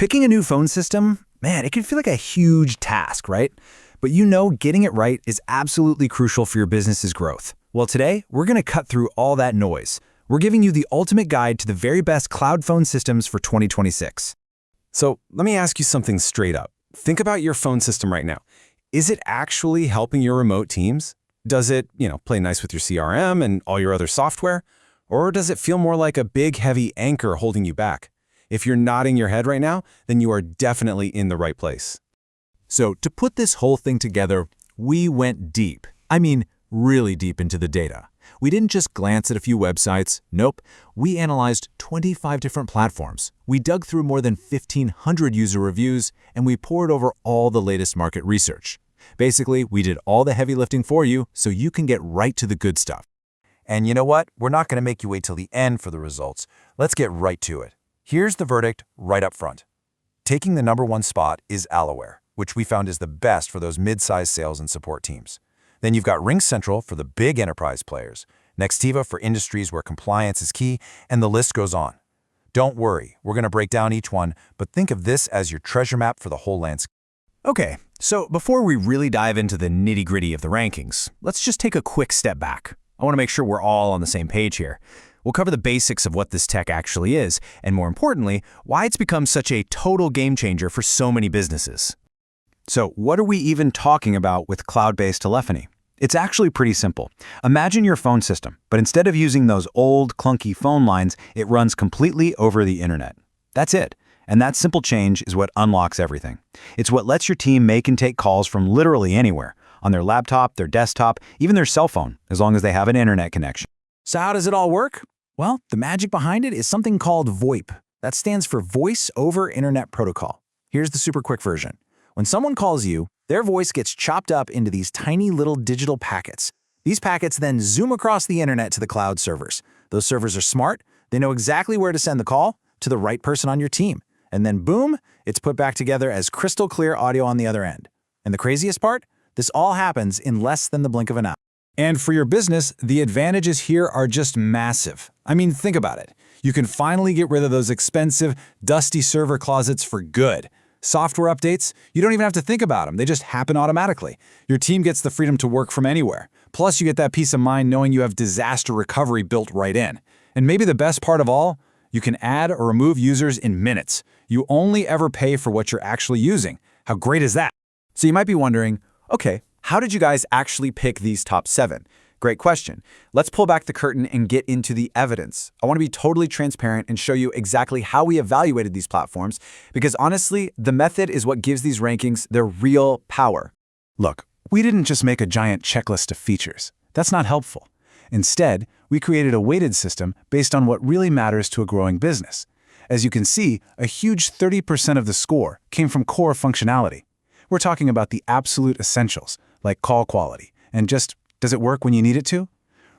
Picking a new phone system, man, it can feel like a huge task, right? But getting it right is absolutely crucial for your business's growth. Well, today, we're going to cut through all that noise. We're giving you the ultimate guide to the very best cloud phone systems for 2026. So let me ask you something straight up. Think about your phone system right now. Is it actually helping your remote teams? Does it, play nice with your CRM and all your other software? Or does it feel more like a big, heavy anchor holding you back? If you're nodding your head right now, then you are definitely in the right place. So to put this whole thing together, we went deep. I mean, really deep into the data. We didn't just glance at a few websites. Nope. We analyzed 25 different platforms. We dug through more than 1,500 user reviews, and we pored over all the latest market research. Basically, we did all the heavy lifting for you so you can get right to the good stuff. And you know what? We're not going to make you wait till the end for the results. Let's get right to it. Here's the verdict right up front. Taking the #1 spot is Aloware, which we found is the best for those mid-sized sales and support teams. Then you've got RingCentral for the big enterprise players, Nextiva for industries where compliance is key, and the list goes on. Don't worry, we're going to break down each one, but think of this as your treasure map for the whole landscape. Okay, so before we really dive into the nitty-gritty of the rankings, let's just take a quick step back. I want to make sure we're all on the same page here. We'll cover the basics of what this tech actually is, and more importantly, why it's become such a total game changer for so many businesses. So what are we even talking about with cloud-based telephony? It's actually pretty simple. Imagine your phone system, but instead of using those old, clunky phone lines, it runs completely over the internet. That's it. And that simple change is what unlocks everything. It's what lets your team make and take calls from literally anywhere, on their laptop, their desktop, even their cell phone, as long as they have an internet connection. So how does it all work? Well, the magic behind it is something called VoIP. That stands for Voice over Internet Protocol. Here's the super quick version. When someone calls you, their voice gets chopped up into these tiny little digital packets. These packets then zoom across the internet to the cloud servers. Those servers are smart. They know exactly where to send the call to the right person on your team. And then boom, it's put back together as crystal clear audio on the other end. And the craziest part? This all happens in less than the blink of an eye. And for your business, the advantages here are just massive. I mean, think about it. You can finally get rid of those expensive, dusty server closets for good. Software updates, you don't even have to think about them. They just happen automatically. Your team gets the freedom to work from anywhere. Plus, you get that peace of mind knowing you have disaster recovery built right in. And maybe the best part of all, you can add or remove users in minutes. You only ever pay for what you're actually using. How great is that? So you might be wondering, okay, how did you guys actually pick these top 7? Great question. Let's pull back the curtain and get into the evidence. I want to be totally transparent and show you exactly how we evaluated these platforms, because honestly, the method is what gives these rankings their real power. Look, we didn't just make a giant checklist of features. That's not helpful. Instead, we created a weighted system based on what really matters to a growing business. As you can see, a huge 30% of the score came from core functionality. We're talking about the absolute essentials, like call quality, and just, does it work when you need it to?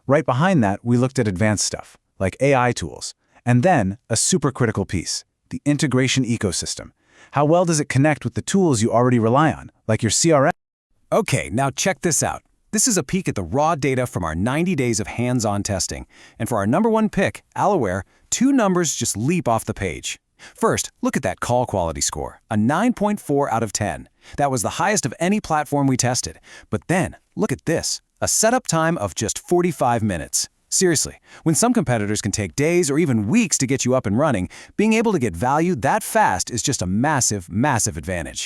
Right behind that, we looked at advanced stuff, like AI tools. And then, a super critical piece, the integration ecosystem. How well does it connect with the tools you already rely on, like your CRM? Okay, now check this out. This is a peek at the raw data from our 90 days of hands-on testing. And for our #1 pick, Aloware, 2 numbers just leap off the page. First, look at that call quality score, a 9.4 out of 10. That was the highest of any platform we tested. But then, look at this, a setup time of just 45 minutes. Seriously, when some competitors can take days or even weeks to get you up and running, being able to get value that fast is just a massive, massive advantage.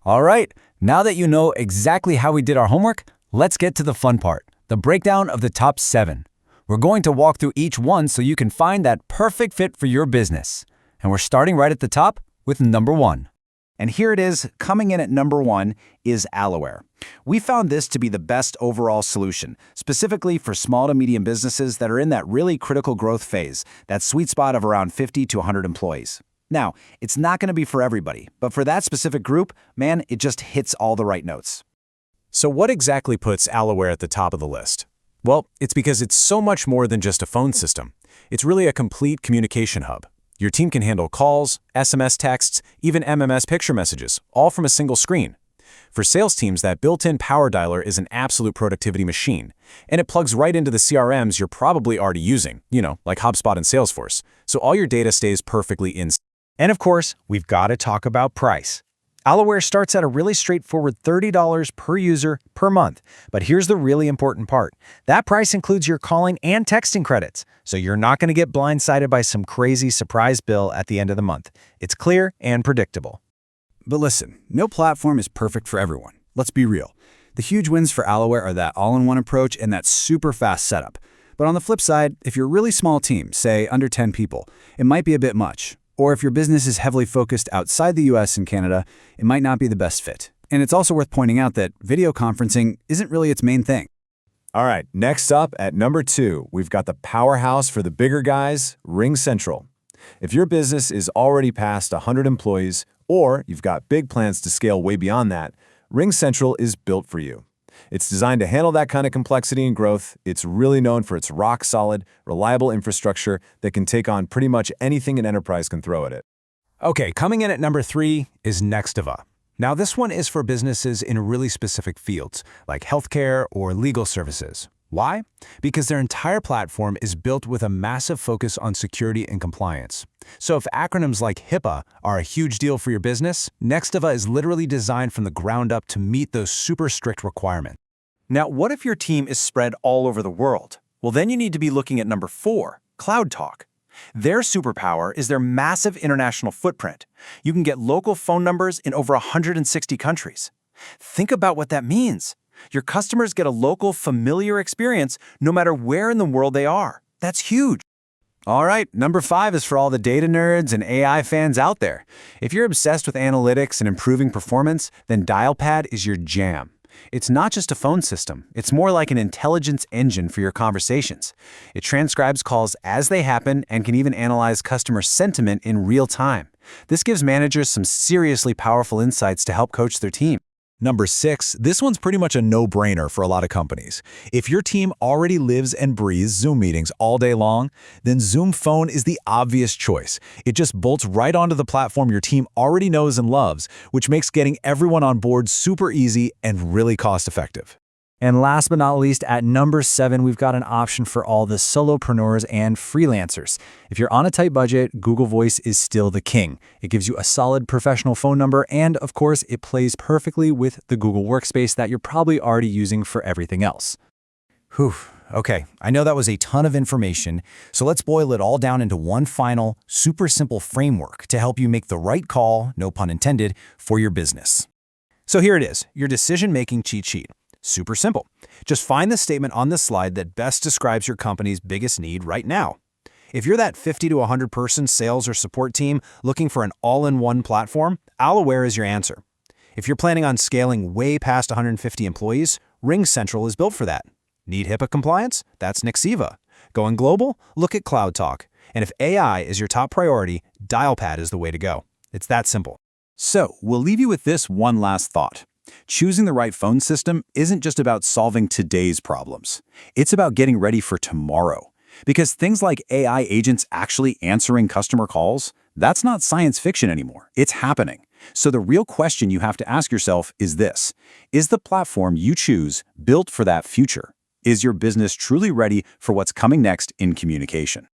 All right, now that you know exactly how we did our homework, let's get to the fun part, the breakdown of the top 7. We're going to walk through each one so you can find that perfect fit for your business. And we're starting right at the top with #1. And here it is, coming in at #1 is Aloware. We found this to be the best overall solution, specifically for small to medium businesses that are in that really critical growth phase, that sweet spot of around 50 to 100 employees. Now, it's not going to be for everybody, but for that specific group, man, it just hits all the right notes. So what exactly puts Aloware at the top of the list? Well, it's because it's so much more than just a phone system. It's really a complete communication hub. Your team can handle calls, SMS texts, even MMS picture messages, all from a single screen. For sales teams, that built-in power dialer is an absolute productivity machine, and it plugs right into the CRMs you're probably already using, like HubSpot and Salesforce, so all your data stays perfectly in. And of course, we've got to talk about price. Aloware starts at a really straightforward $30 per user per month. But here's the really important part. That price includes your calling and texting credits, so you're not going to get blindsided by some crazy surprise bill at the end of the month. It's clear and predictable. But listen, no platform is perfect for everyone. Let's be real. The huge wins for Aloware are that all-in-one approach and that super fast setup. But on the flip side, if you're a really small team, say under 10 people, it might be a bit much. Or if your business is heavily focused outside the US and Canada, it might not be the best fit. And it's also worth pointing out that video conferencing isn't really its main thing. All right, next up at number 2, we've got the powerhouse for the bigger guys, RingCentral. If your business is already past 100 employees, or you've got big plans to scale way beyond that, RingCentral is built for you. It's designed to handle that kind of complexity and growth. It's really known for its rock-solid, reliable infrastructure that can take on pretty much anything an enterprise can throw at it. Okay, coming in at number 3 is Nextiva. Now, this one is for businesses in really specific fields, like healthcare or legal services. Why? Because their entire platform is built with a massive focus on security and compliance. So if acronyms like HIPAA are a huge deal for your business, Nextiva is literally designed from the ground up to meet those super strict requirements. Now, what if your team is spread all over the world? Well, then you need to be looking at number 4, CloudTalk. Their superpower is their massive international footprint. You can get local phone numbers in over 160 countries. Think about what that means. Your customers get a local, familiar experience no matter where in the world they are. That's huge. All right, number 5 is for all the data nerds and AI fans out there. If you're obsessed with analytics and improving performance, then Dialpad is your jam. It's not just a phone system. It's more like an intelligence engine for your conversations. It transcribes calls as they happen and can even analyze customer sentiment in real time. This gives managers some seriously powerful insights to help coach their team. Number 6, this one's pretty much a no-brainer for a lot of companies. If your team already lives and breathes Zoom meetings all day long, then Zoom Phone is the obvious choice. It just bolts right onto the platform your team already knows and loves, which makes getting everyone on board super easy and really cost-effective. And last but not least, at number 7, we've got an option for all the solopreneurs and freelancers. If you're on a tight budget, Google Voice is still the king. It gives you a solid professional phone number, and of course, it plays perfectly with the Google Workspace that you're probably already using for everything else. Whew. Okay, I know that was a ton of information, so let's boil it all down into one final, super simple framework to help you make the right call, no pun intended, for your business. So here it is, your decision-making cheat sheet. Super simple. Just find the statement on this slide that best describes your company's biggest need right now. If you're that 50 to 100 person sales or support team looking for an all-in-one platform, Aloware is your answer. If you're planning on scaling way past 150 employees, RingCentral is built for that. Need HIPAA compliance? That's Nextiva. Going global? Look at CloudTalk. And if AI is your top priority, Dialpad is the way to go. It's that simple. So, we'll leave you with this one last thought. Choosing the right phone system isn't just about solving today's problems. It's about getting ready for tomorrow. Because things like AI agents actually answering customer calls, that's not science fiction anymore. It's happening. So the real question you have to ask yourself is this: is the platform you choose built for that future? Is your business truly ready for what's coming next in communication?